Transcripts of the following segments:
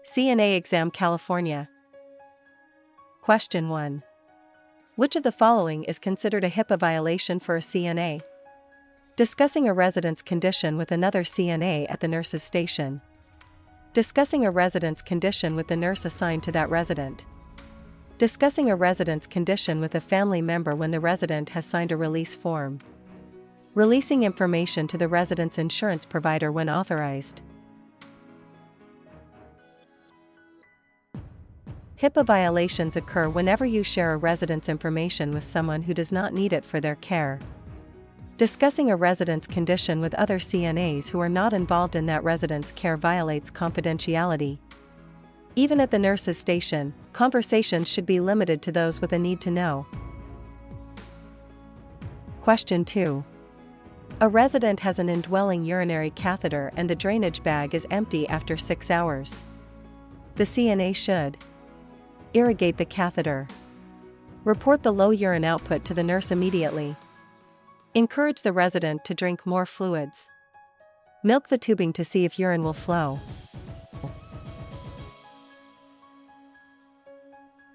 CNA Exam California. Question 1. Which of the following is considered a HIPAA violation for a CNA? Discussing a resident's condition with another CNA at the nurse's station. Discussing a resident's condition with the nurse assigned to that resident. Discussing a resident's condition with a family member when the resident has signed a release form. Releasing information to the resident's insurance provider when authorized. HIPAA violations occur whenever you share a resident's information with someone who does not need it for their care. Discussing a resident's condition with other CNAs who are not involved in that resident's care violates confidentiality. Even at the nurse's station, conversations should be limited to those with a need to know. Question 2. A resident has an indwelling urinary catheter and the drainage bag is empty after 6 hours. The CNA should irrigate the catheter. Report the low urine output to the nurse immediately. Encourage the resident to drink more fluids. Milk the tubing to see if urine will flow.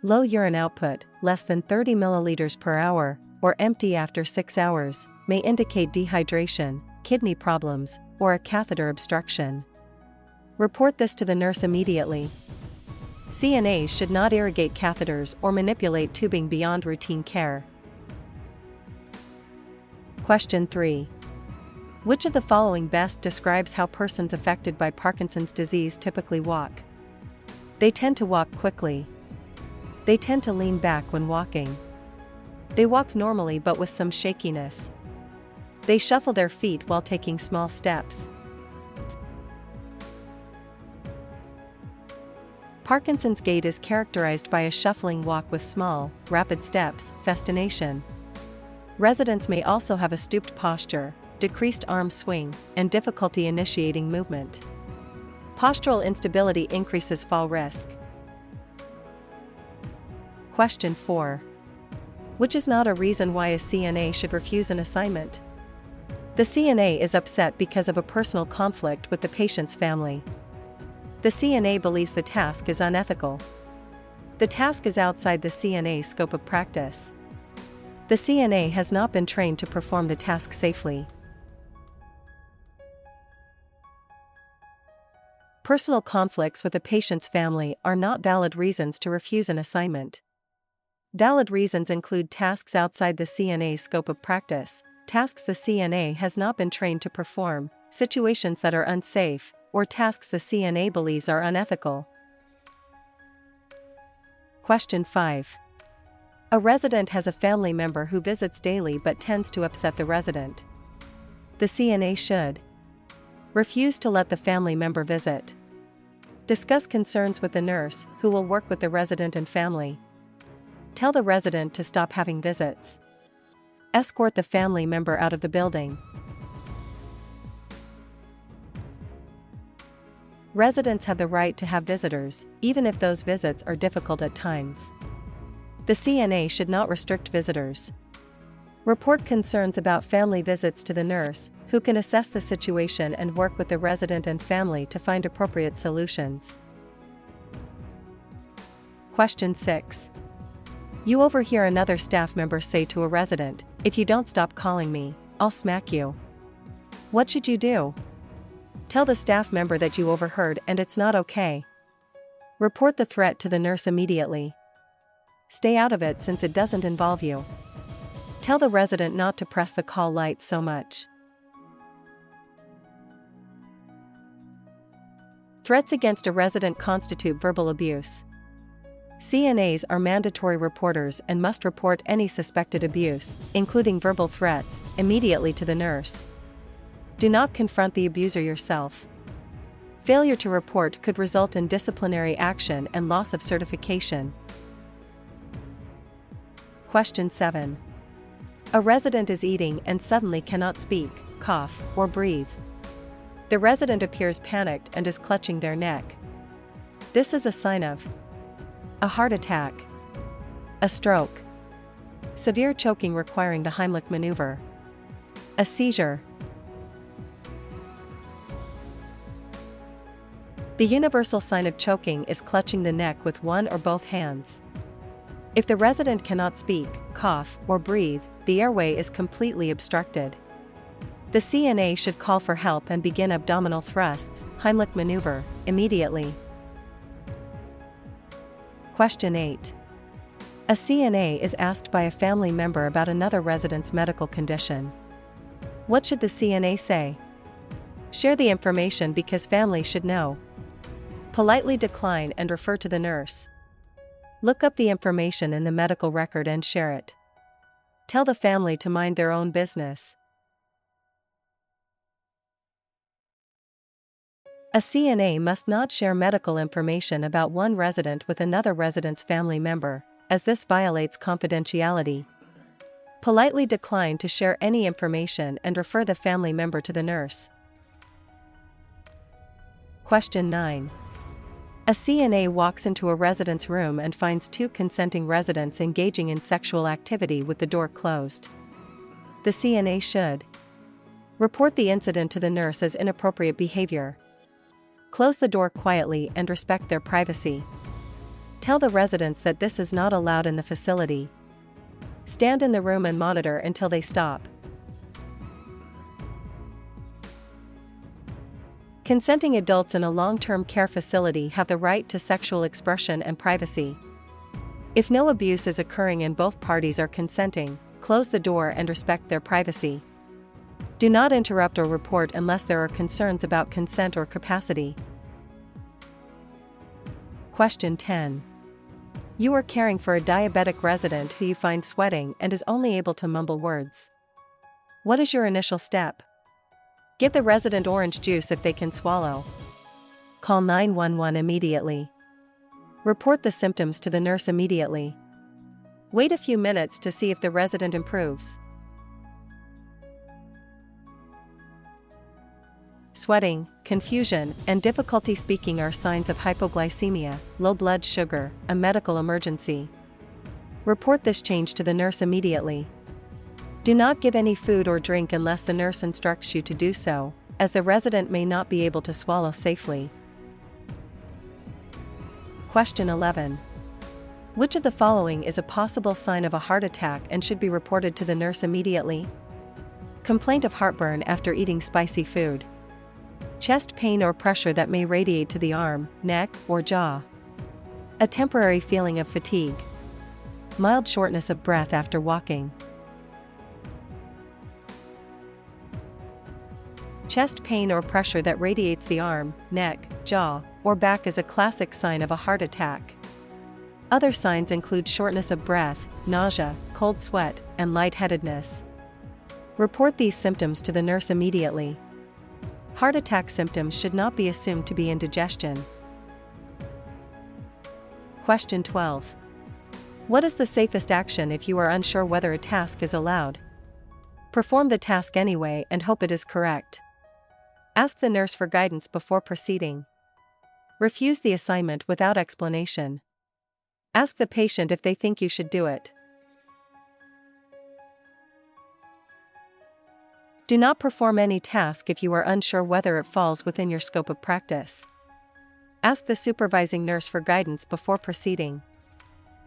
Low urine output, less than 30 milliliters per hour, or empty after 6 hours, may indicate dehydration, kidney problems, or a catheter obstruction. Report this to the nurse immediately. CNAs should not irrigate catheters or manipulate tubing beyond routine care. Question 3. Which of the following best describes how persons affected by Parkinson's disease typically walk? They tend to walk quickly. They tend to lean back when walking. They walk normally but with some shakiness. They shuffle their feet while taking small steps. Parkinson's gait is characterized by a shuffling walk with small, rapid steps, festination. Residents may also have a stooped posture, decreased arm swing, and difficulty initiating movement. Postural instability increases fall risk. Question 4. Which is not a reason why a CNA should refuse an assignment? The CNA is upset because of a personal conflict with the patient's family. The CNA believes the task is unethical. The task is outside the CNA's scope of practice. The CNA has not been trained to perform the task safely. Personal conflicts with a patient's family are not valid reasons to refuse an assignment. Valid reasons include tasks outside the CNA's scope of practice, tasks the CNA has not been trained to perform, situations that are unsafe, or tasks the CNA believes are unethical. Question 5. A resident has a family member who visits daily but tends to upset the resident. The CNA should refuse to let the family member visit. Discuss concerns with the nurse, who will work with the resident and family. Tell the resident to stop having visits. Escort the family member out of the building. Residents have the right to have visitors, even if those visits are difficult at times. The CNA should not restrict visitors. Report concerns about family visits to the nurse, who can assess the situation and work with the resident and family to find appropriate solutions. Question 6. You overhear another staff member say to a resident, "If you don't stop calling me, I'll smack you." What should you do? Tell the staff member that you overheard and it's not okay. Report the threat to the nurse immediately. Stay out of it since it doesn't involve you. Tell the resident not to press the call light so much. Threats against a resident constitute verbal abuse. CNAs are mandatory reporters and must report any suspected abuse, including verbal threats, immediately to the nurse. Do not confront the abuser yourself. Failure to report could result in disciplinary action and loss of certification. Question 7. A resident is eating and suddenly cannot speak, cough, or breathe. The resident appears panicked and is clutching their neck. This is a sign of a heart attack, a stroke, severe choking requiring the Heimlich maneuver, a seizure. The universal sign of choking is clutching the neck with one or both hands. If the resident cannot speak, cough, or breathe, the airway is completely obstructed. The CNA should call for help and begin abdominal thrusts, Heimlich maneuver, immediately. Question 8. A CNA is asked by a family member about another resident's medical condition. What should the CNA say? Share the information because family should know. Politely decline and refer to the nurse. Look up the information in the medical record and share it. Tell the family to mind their own business. A CNA must not share medical information about one resident with another resident's family member, as this violates confidentiality. Politely decline to share any information and refer the family member to the nurse. Question 9. A CNA walks into a resident's room and finds two consenting residents engaging in sexual activity with the door closed. The CNA should report the incident to the nurse as inappropriate behavior. Close the door quietly and respect their privacy. Tell the residents that this is not allowed in the facility. Stand in the room and monitor until they stop. Consenting adults in a long-term care facility have the right to sexual expression and privacy. If no abuse is occurring and both parties are consenting, close the door and respect their privacy. Do not interrupt or report unless there are concerns about consent or capacity. Question 10. You are caring for a diabetic resident who you find sweating and is only able to mumble words. What is your initial step? Give the resident orange juice if they can swallow. Call 911 immediately. Report the symptoms to the nurse immediately. Wait a few minutes to see if the resident improves. Sweating, confusion, and difficulty speaking are signs of hypoglycemia, low blood sugar, a medical emergency. Report this change to the nurse immediately. Do not give any food or drink unless the nurse instructs you to do so, as the resident may not be able to swallow safely. Question 11. Which of the following is a possible sign of a heart attack and should be reported to the nurse immediately? Complaint of heartburn after eating spicy food. Chest pain or pressure that may radiate to the arm, neck, or jaw. A temporary feeling of fatigue. Mild shortness of breath after walking. Chest pain or pressure that radiates the arm, neck, jaw, or back is a classic sign of a heart attack. Other signs include shortness of breath, nausea, cold sweat, and lightheadedness. Report these symptoms to the nurse immediately. Heart attack symptoms should not be assumed to be indigestion. Question 12. What is the safest action if you are unsure whether a task is allowed? Perform the task anyway and hope it is correct. Ask the nurse for guidance before proceeding. Refuse the assignment without explanation. Ask the patient if they think you should do it. Do not perform any task if you are unsure whether it falls within your scope of practice. Ask the supervising nurse for guidance before proceeding.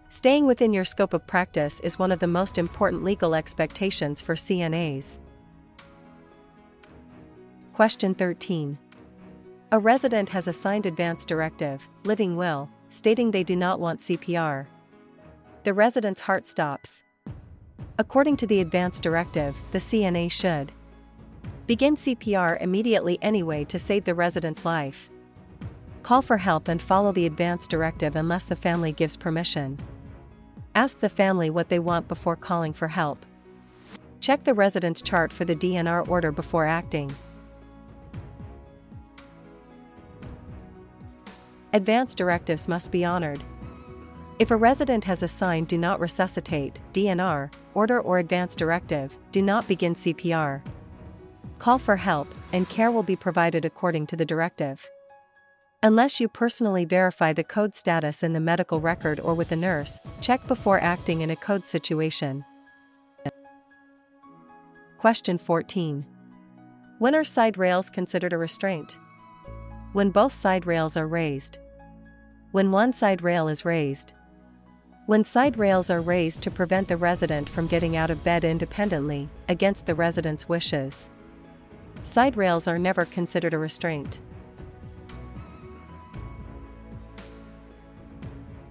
Staying within your scope of practice is one of the most important legal expectations for CNAs. Question 13. A resident has a signed advance directive, living will, stating they do not want CPR. The resident's heart stops. According to the advance directive, the CNA should begin CPR immediately anyway to save the resident's life. Call for help and follow the advance directive unless the family gives permission. Ask the family what they want before calling for help. Check the resident's chart for the DNR order before acting. Advance directives must be honored. If a resident has a signed do not resuscitate, DNR, order or advance directive, do not begin CPR. Call for help, and care will be provided according to the directive. Unless you personally verify the code status in the medical record or with a nurse, check before acting in a code situation. Question 14. When are side rails considered a restraint? When both side rails are raised. When one side rail is raised. When side rails are raised to prevent the resident from getting out of bed independently, against the resident's wishes. Side rails are never considered a restraint.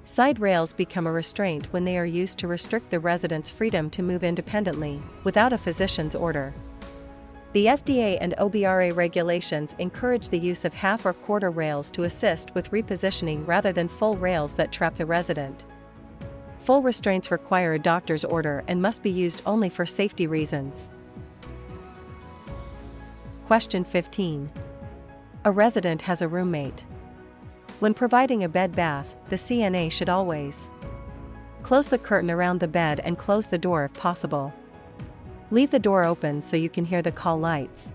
Side rails become a restraint when they are used to restrict the resident's freedom to move independently, without a physician's order. The FDA and OBRA regulations encourage the use of half or quarter rails to assist with repositioning rather than full rails that trap the resident. Full restraints require a doctor's order and must be used only for safety reasons. Question 15. A resident has a roommate. When providing a bed bath, the CNA should always close the curtain around the bed and close the door if possible. Leave the door open so you can hear the call lights.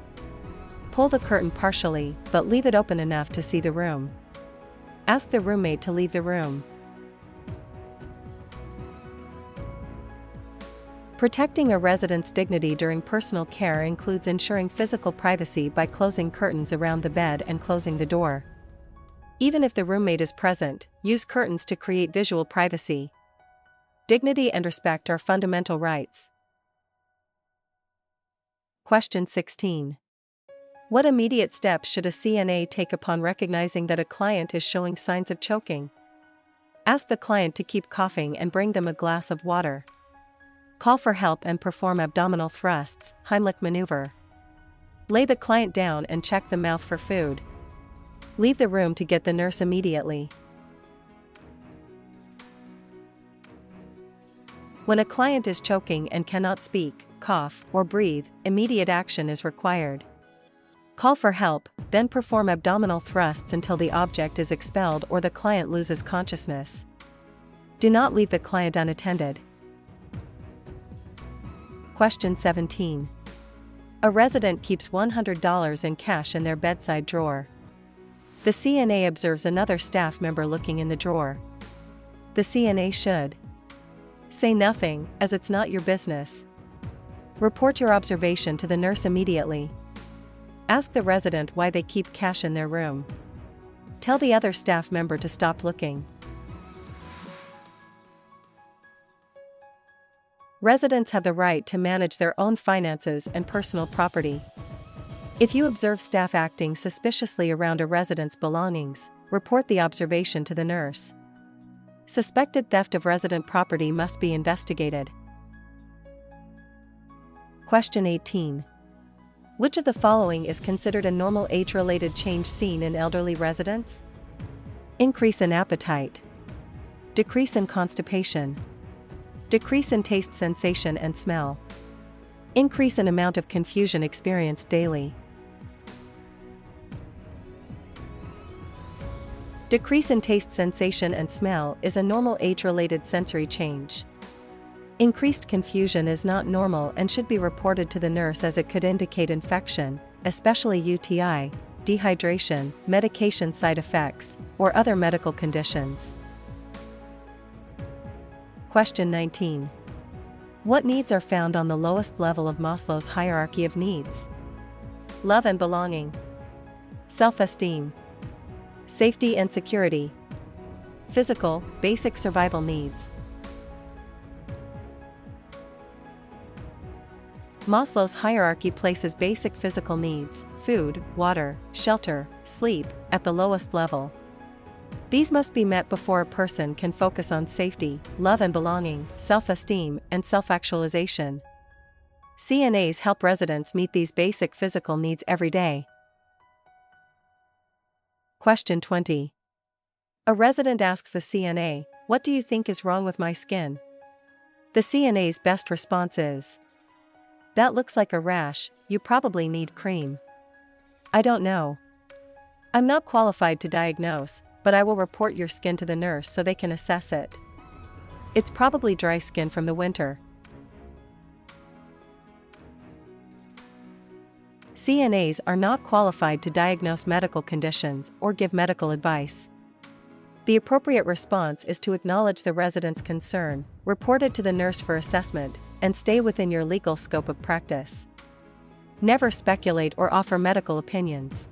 Pull the curtain partially, but leave it open enough to see the room. Ask the roommate to leave the room. Protecting a resident's dignity during personal care includes ensuring physical privacy by closing curtains around the bed and closing the door. Even if the roommate is present, use curtains to create visual privacy. Dignity and respect are fundamental rights. Question 16. What immediate steps should a CNA take upon recognizing that a client is showing signs of choking? Ask the client to keep coughing and bring them a glass of water. Call for help and perform abdominal thrusts, Heimlich maneuver. Lay the client down and check the mouth for food. Leave the room to get the nurse immediately. When a client is choking and cannot speak, cough, or breathe, immediate action is required. Call for help, then perform abdominal thrusts until the object is expelled or the client loses consciousness. Do not leave the client unattended. Question 17. A resident keeps $100 in cash in their bedside drawer. The CNA observes another staff member looking in the drawer. The CNA should say nothing, as it's not your business. Report your observation to the nurse immediately. Ask the resident why they keep cash in their room. Tell the other staff member to stop looking. Residents have the right to manage their own finances and personal property. If you observe staff acting suspiciously around a resident's belongings, report the observation to the nurse. Suspected theft of resident property must be investigated. Question 18. Which of the following is considered a normal age-related change seen in elderly residents? Increase in appetite. Decrease in constipation. Decrease in taste, sensation, and smell. Increase in amount of confusion experienced daily. Decrease in taste, sensation, and smell is a normal age-related sensory change. Increased confusion is not normal and should be reported to the nurse as it could indicate infection, especially UTI, dehydration, medication side effects, or other medical conditions. Question 19. What needs are found on the lowest level of Maslow's hierarchy of needs? Love and belonging. Self-esteem. Safety and security. Physical, basic survival needs. Maslow's hierarchy places basic physical needs, food, water, shelter, sleep, at the lowest level. These must be met before a person can focus on safety, love and belonging, self-esteem, and self-actualization. CNAs help residents meet these basic physical needs every day. Question 20. A resident asks the CNA, "What do you think is wrong with my skin?" The CNA's best response is, "That looks like a rash, you probably need cream." "I don't know. I'm not qualified to diagnose, but I will report your skin to the nurse so they can assess it. It's probably dry skin from the winter." CNAs are not qualified to diagnose medical conditions or give medical advice. The appropriate response is to acknowledge the resident's concern, report it to the nurse for assessment, and stay within your legal scope of practice. Never speculate or offer medical opinions.